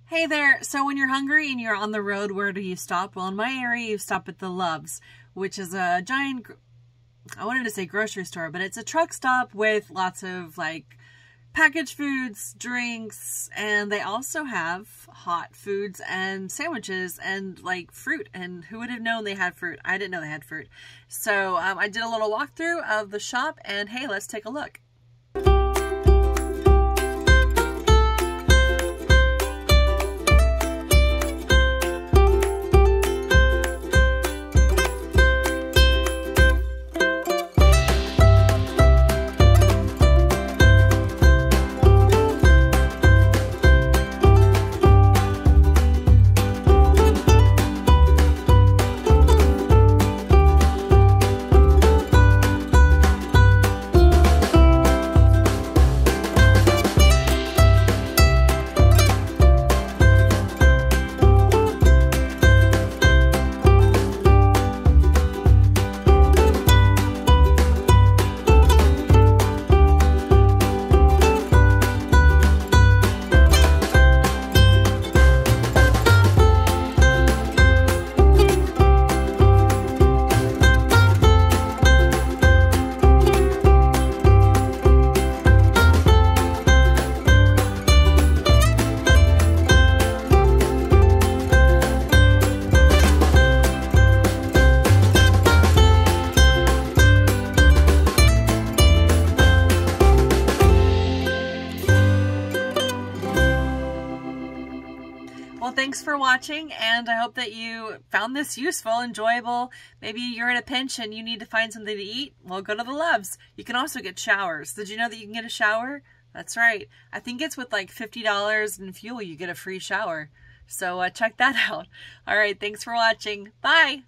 Hey there, so when you're hungry and you're on the road, where do you stop? Well, in my area, you stop at the Loves, which is a giant, I wanted to say grocery store, but it's a truck stop with lots of like packaged foods, drinks, and they also have hot foods and sandwiches and like fruit. And who would have known they had fruit? I didn't know they had fruit. So I did a little walkthrough of the shop and hey, let's take a look. Well, thanks for watching, and I hope that you found this useful, enjoyable. Maybe you're in a pinch and you need to find something to eat. Well, go to the Loves. You can also get showers. Did you know that you can get a shower? That's right. I think it's with like $50 in fuel, you get a free shower. So check that out. All right, thanks for watching. Bye.